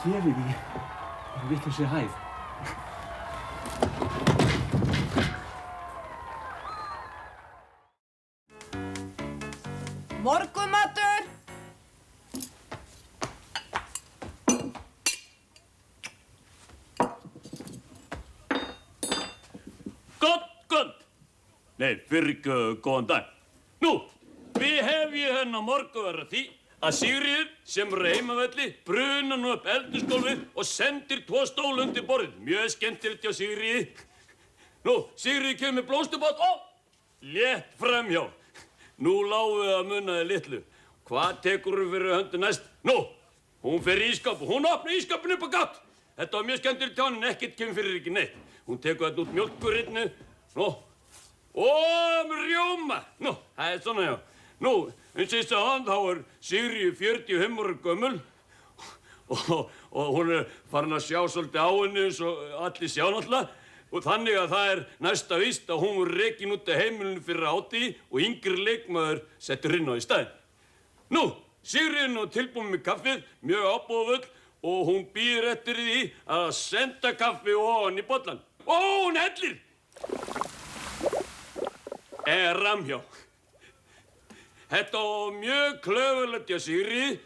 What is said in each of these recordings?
Fyrirgefið í vitlausri hæð. Morgunmatur! Gott! Nei, góðan dag. Nú, við hefjum hennar morgunverða því að Sigríður, sem er á heimavelli, brunar nú upp eldhúsgólfið og sendir 2 stóla undir borðið. Mjög skemmtilegt hjá Sigríði. Nú, Sigríður kemur með blómsturbát og létt framhjá. Nú lágum við að munaði litlu. Hvað tekur hún fyrir höndu næst? Nú, hún fer í ísskáp og hún opnar ískápinn upp á gátt. Þetta var mjög skemmtilegt hjá henni en ekkert kemur fyrir ekki neitt. Hún tekur þetta út mjólkurritnu. Nú, og rjóma. Nú, það er svona hjá. Nú, eins og ég sagði hann, þá er Sigríður 45 ára gömul og hún er farin að sjá svolítið á henni eins og allir sjá náttúrulega og þannig að það er næsta víst að hún var rekin út af heimilinu fyrir hádegi og yngri leikmaður settur inn á í staðinn. Nú, Sigríður er nú tilbúin með kaffið, mjög ábúðafull og hún bíður eftir því að senda kaffi ofan í bollan. Ó, hún hellir! Ramhjá. Þetta var mjög klöfulegt hjá Sigríði.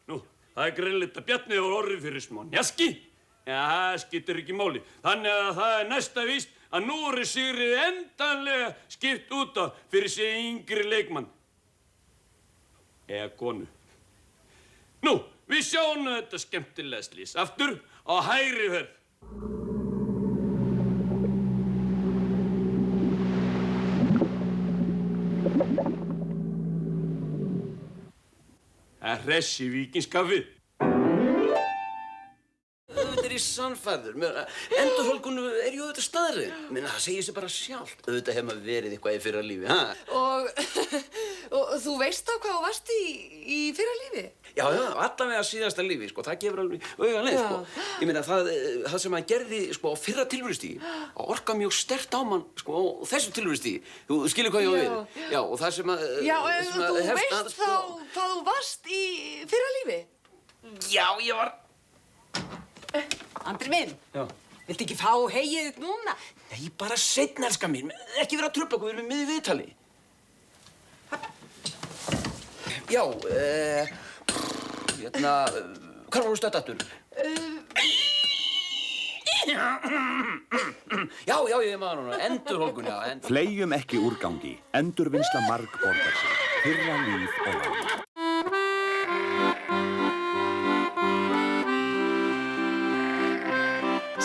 Nú, það er greinilegt að Bjarni var orðið fyrir smá njaski. Ja, það skiptir ekki máli. Þannig að það er næsta víst að nú er Sigríði endanlega skipt út af fyrir sig yngri leikmann. Eða konu. Nú, við sjáum þetta skemmtilega slís aftur á hægri ferð. Það er hress í Víkingskaffið. Auðvitað er ég sannfærður. Endurhólkun er jú auðvitað staðreynd. Það segir sig bara sjálft. Auðvitað hef maður verið eitthvað í fyrra lífi, ha? Og þú veist þá hvað þú varst í fyrra lífi? Já, allavega síðasta lífi, sko. Það gefur alveg auga leið, sko. Ég meina, það sem hann gerði, sko, á fyrra tilverustigi, að orka mjög sterkt á mann, sko, á þessu tilverustigi. Þú skilur hvað ég á við? Já, og það sem að... Já, en þú veist þá hvað þú varst í fyrra lífi? Já, ég var... Andri minn, viltu ekki fá heyið þitt núna? Nei, bara seinna, elskar mín. Ekki vera að trufla okkur, við erum í miðju viðtali. Já, hvar var þú stödd aftur? Já, ég maður núna, endurhólkun, já. Fleygjum ekki úrgangi, endurvinnsla margborgar sig, fyrra líf og land.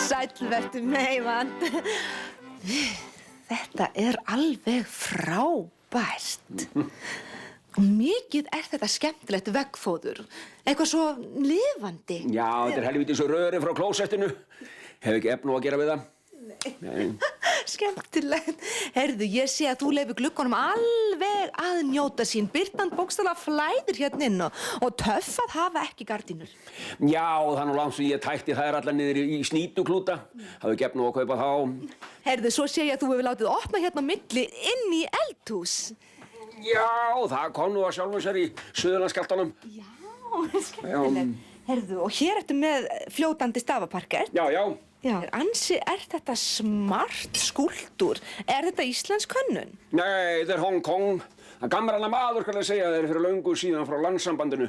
Sæll vertu meivand. Þetta er alveg frábært. Mikið er þetta skemmtilegt veggfóður. Eitthvað svo lifandi. Já, þetta er helvítið svo röri frá klósettinu. Hef ekki efni á að gera við það. Nei. Skemmtilegt. Heyrðu, ég sé að þú leyfir gluggunum alveg að njóta sín. Birtan bókstaflega flæðir hérna inn og töff að hafa ekki gardínur. Já, það er nú langt sem ég tækti þær allar niður í snýtuklúta. Hafði ekki efni á að kaupa þá. Heyrðu, svo sé ég að þú hefur látið opna hérna á milli inn í eldhús. Já, það kom nú að sjálfum sér í Suðurlandsskjálftanum. Já, skemmtilegt. Heyrðu, og hér ertu með fljótandi stafaparkett. Já. Ansi, er þetta smart skúlptúr? Er þetta íslensk hönnun? Nei, þetta er Hong Kong. Það gamrana maður, skal ég segja, þeir fyrir löngu síðan frá landssambandinu.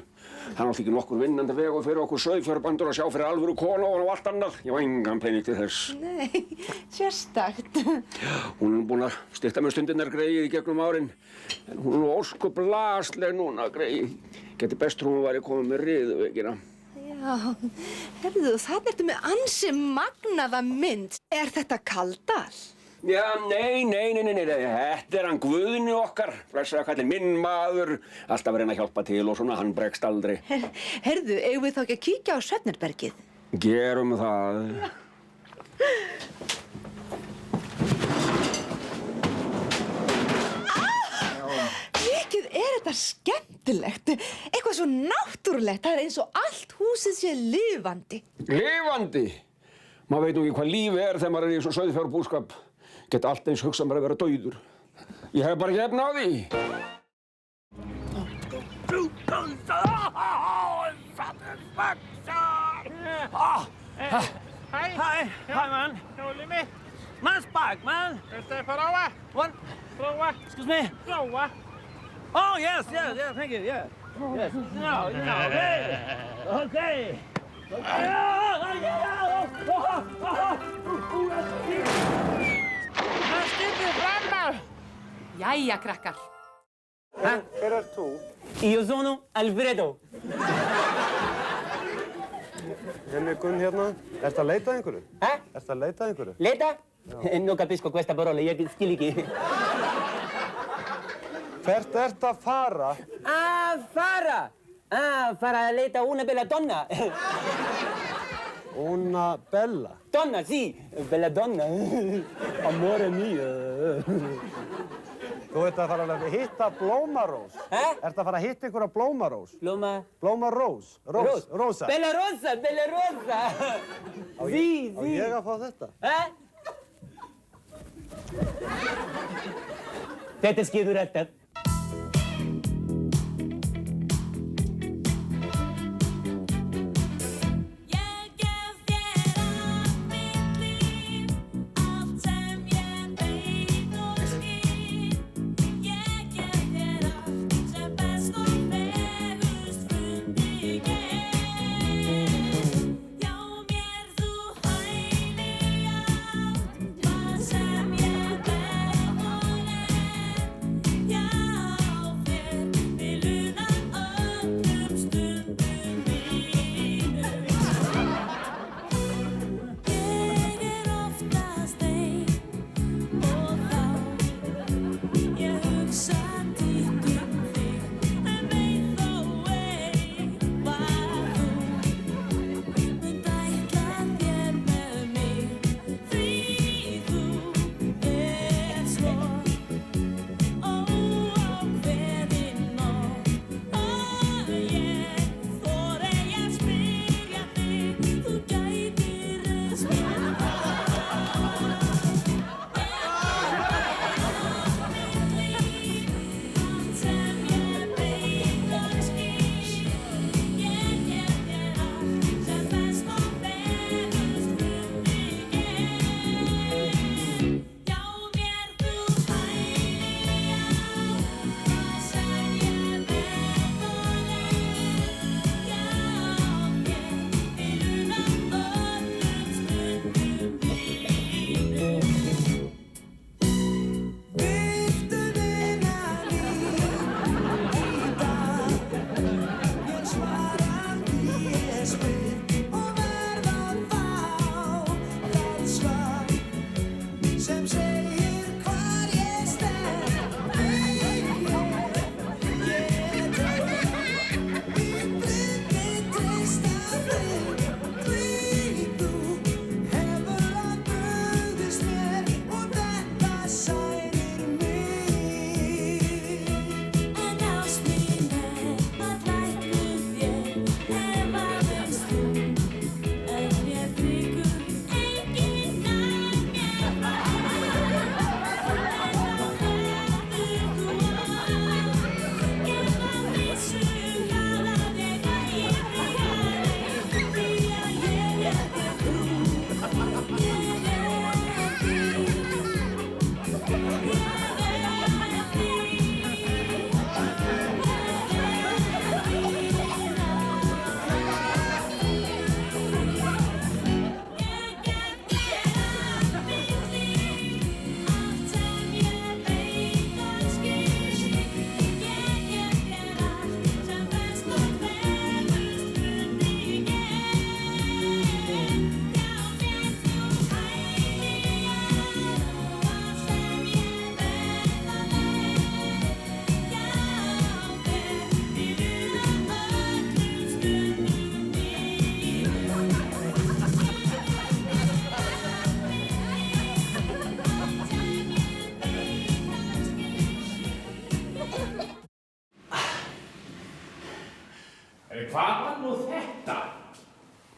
Það nátti ekki nokkur vinnandi vegur fyrir okkur sauðfjárbændur að sjá fyrir alvöru konu og allt annað. Ég var engan pening til þess. Nei, sérstakt. Hún er búin að stytta með stundirnar greið í gegnum árin. En hún er ósköp lasleg núna, greið. Geti best hún væri komið með riðuveikina. Já, herðu, það ertu með ansi magnaða mynd. Er þetta Kaldal? Já, nei, þetta er hann Guðni okkar, blessaða kallinn, minn maður, alltaf að reyna að hjálpa til og svona, hann bregst aldrei. Herðu, eigum við þá ekki að kíkja á Svefnherbergið? Gerum það. Mikið er þetta skemmtilegt. Eitthvað svo náttúrulegt. Það er eins og allt húsið sé lifandi. Lifandi? Maður veit nú ekki hvað lífi er þegar maður er í svo sauðfjárbúskap. Geta allt eins hugsað mér að vera dauður. Ég hef bara ekki efni á því. Hi, man. No limit. Man, spark, man. Este parowa. What? Parowa. Excuse me. Parowa. Oh, yes, thank you, yeah. Yes. No, okay. Okay. Það stýttir fram á. Jæja, krakkar. Hver er þú? Io sono Alfredo. Henni Gunn hérna. Ertu að leita að einhverju? Ertu að leita að einhverju? Leta? Non capisco questa parola, ég skil ekki. Hvert ertu að fara? Fara! Fara a leita una bella donna. Una bella. Donna, sì, bella donna. Amore mio. Þú ert að fara að hitta Blómarós. Ertu að fara að hitta einhverja Blómarós? Blómarós. Rósa. Bella Rosa, bella Rosa. Sí. Á ég að fá þetta? Þetta skilur alltaf. Yeah.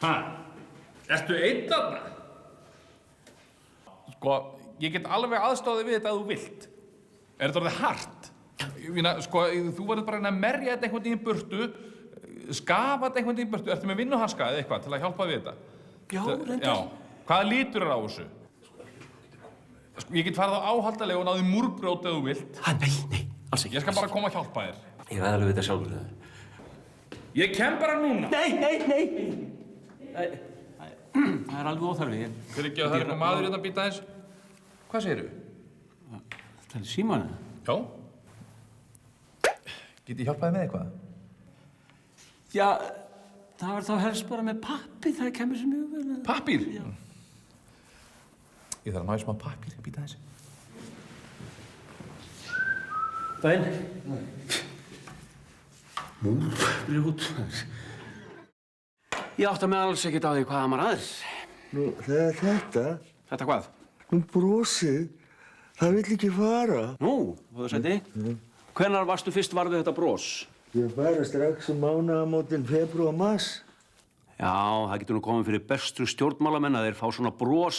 Ha? Ertu einn þarna? Sko, ég get alveg aðstóðið við þetta að þú vilt. Er þetta orðið hart? Ég meina, sko, þú verður bara að merja þetta einhvern veginn í burtu, skafa þetta einhvern veginn í burtu. Ertu með vinnuhanska eða eitthvað til að hjálpa við þetta? Já, reyndar. Já. Hvaða litur er á þessu? Sko, ég get farið á áhaldalega og náði múrbrjót ef þú vilt. Nei, alls ekki. Ég skal bara koma að hjálpa þér. Ég ræði alveg þetta sjálfur. Ég kem bara núna. Nei. Það er alveg óþarfi. Fyrir ekki að það er eitthvað maður hérna að býta eins. Hvað segirðu? Það er símanum. Já. Get ég hjálpaði með eitthvað? Já, það var þá helst bara með pappír, það kemur sem mjög vel. Pappír? Já. Ég þarf að ná í smá pappír, býta eins. Dæin. Múrbrjót. Ég átta mig alls ekkert á því hvað hann var aðeins. Nú, það er þetta. Þetta hvað? Nú, brosið. Það vill ekki fara. Nú, hvað sætti? Hvenær varstu fyrst varðið þetta bros? Ég bara strax mánaðamótin febrúar mars. Já, það getur nú komið fyrir bestu stjórnmálamenn að þeir fá svona bros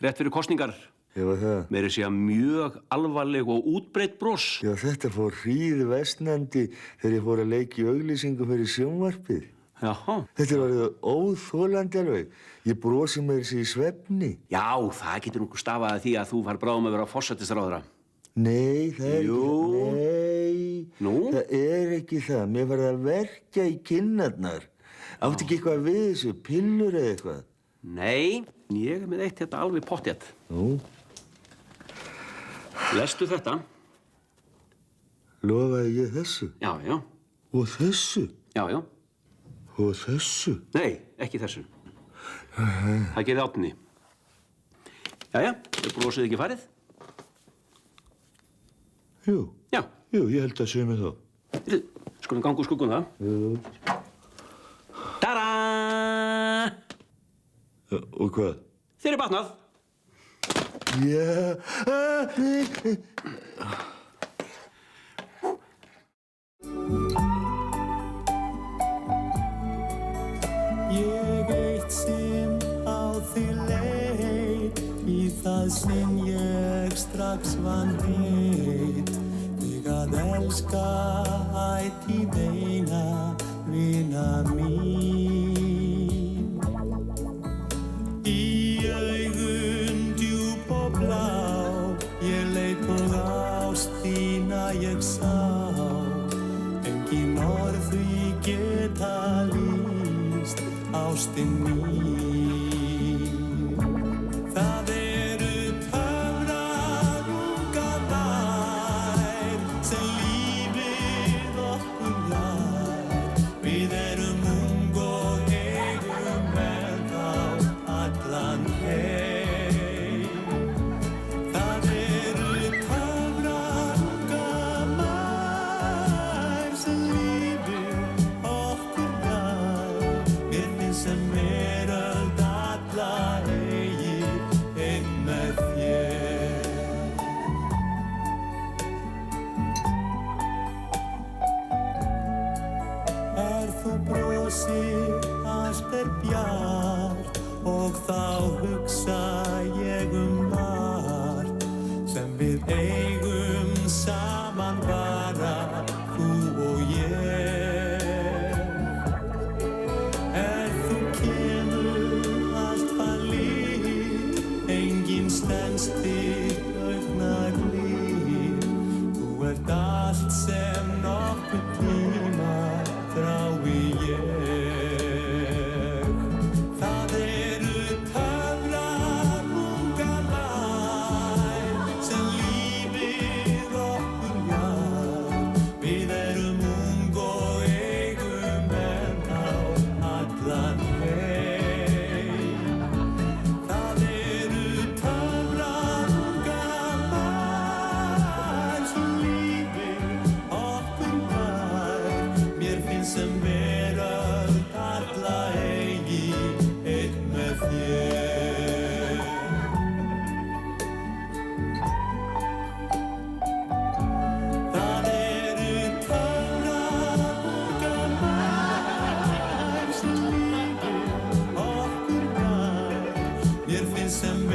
rétt fyrir kosningar. Já, það. Meira að segja mjög alvarleg og útbreitt bros. Já, þetta fór hríðversnandi þegar ég fór að leika í auglýsingum fyrir sjónvarpið. Jaha. Þetta er orðið óþolandi alveg. Ég brosi með þessi í svefni. Já, það getur nú stafað að því að þú fær bráðum að vera forsætisráðherra. Nei, það er Jú. ekki. Nei. Nú? Það er ekki það. Mér var að verkja í kinnarnar. Átti ekki eitthvað við þessu, pillur eða eitthvað? Nei, ég er með eitt þetta alveg pottþétt. Nú? Lestu þetta? Lofaði ég þessu? Já, já. Og þessu? Já, já. Og þessu? Nei, ekki þessu. Það gerði Árni. Jæja, er brosið ekki farið? Jú. Já. Jú, ég held að segja mig þá. Skulum ganga úr skuggun það. Jú. Ta-da! Og hvað? Þér er batnað. Já. Nei. Ég eitt sinn á því leit í það sem ég strax vann heit. Þig að elska ætíð eina vina mín. Í augun djúp og blá ég leit og ást þína ég sá. Engin orð því geta lýst ástin mín. Það eru töfrarungarnær sem lífið okkur jar. Við erum ung og eigum ennþá allan heim. Það eru töfrarungarnær sem lífið okkur jar. Mér finnst sem veröld alla eigi einn með þér. Þú brosir, allt bjart og þá hugsa ég margt sem við eigum saman bara þú og ég. Þú kemur allt fallið, engin stenst þitt augnablik. Þú ert allt sem nokkurn tíma þrái ég. Það eru töfrarungarnær sem lífið okkur jar. Við erum ung og eigum ennþá allan heim. Það eru töfrarungarnær lífið sem